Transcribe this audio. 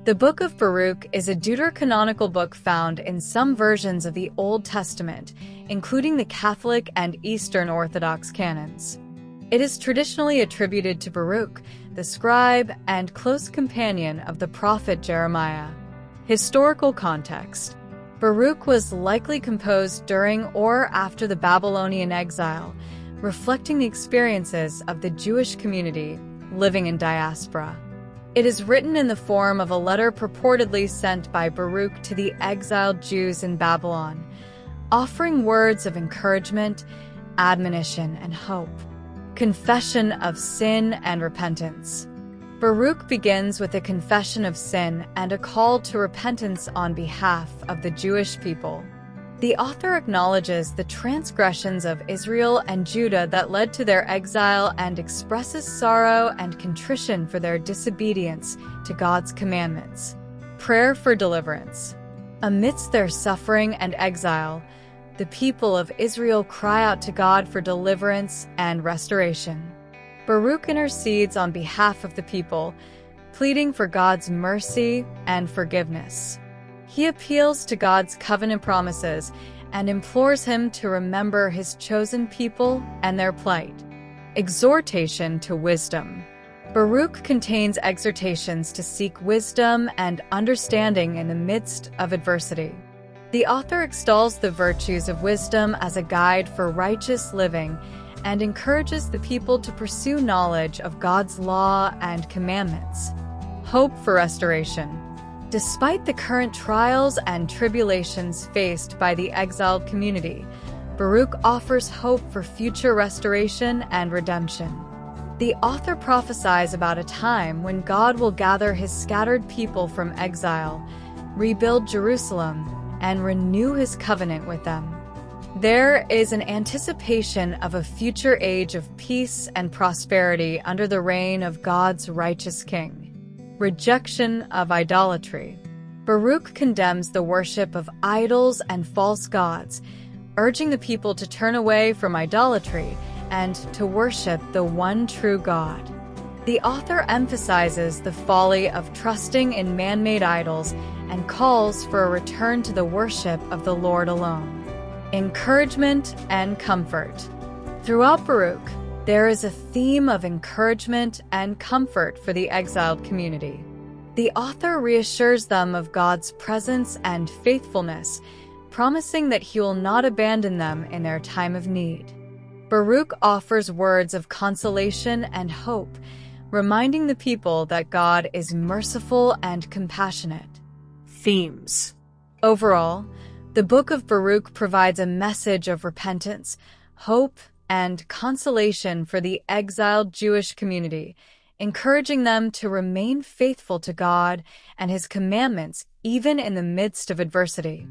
The Book of Baruch is a deuterocanonical book found in some versions of the Old Testament, including the Catholic and Eastern Orthodox canons. It is traditionally attributed to Baruch, the scribe and close companion of the prophet Jeremiah. Historical context: Baruch was likely composed during or after the Babylonian exile, reflecting the experiences of the Jewish community living in diaspora. It is written in the form of a letter purportedly sent by Baruch to the exiled Jews in Babylon, offering words of encouragement, admonition, and hope. Confession of sin and repentance. Baruch begins with a confession of sin and a call to repentance on behalf of the Jewish people. The author acknowledges the transgressions of Israel and Judah that led to their exile and expresses sorrow and contrition for their disobedience to God's commandments. Prayer for deliverance. Amidst their suffering and exile, the people of Israel cry out to God for deliverance and restoration. Baruch intercedes on behalf of the people, pleading for God's mercy and forgiveness. He appeals to God's covenant promises and implores him to remember his chosen people and their plight. Exhortation to wisdom. Baruch contains exhortations to seek wisdom and understanding in the midst of adversity. The author extols the virtues of wisdom as a guide for righteous living and encourages the people to pursue knowledge of God's law and commandments. Hope for restoration. Despite the current trials and tribulations faced by the exiled community, Baruch offers hope for future restoration and redemption. The author prophesies about a time when God will gather his scattered people from exile, rebuild Jerusalem, and renew his covenant with them. There is an anticipation of a future age of peace and prosperity under the reign of God's righteous king. Rejection of idolatry. Baruch condemns the worship of idols and false gods, urging the people to turn away from idolatry and to worship the one true God. The author emphasizes the folly of trusting in man-made idols and calls for a return to the worship of the Lord alone. Encouragement and comfort. Throughout Baruch, there is a theme of encouragement and comfort for the exiled community. The author reassures them of God's presence and faithfulness, promising that he will not abandon them in their time of need. Baruch offers words of consolation and hope, reminding the people that God is merciful and compassionate. Themes. Overall, the Book of Baruch provides a message of repentance, hope, and consolation for the exiled Jewish community, encouraging them to remain faithful to God and his commandments even in the midst of adversity.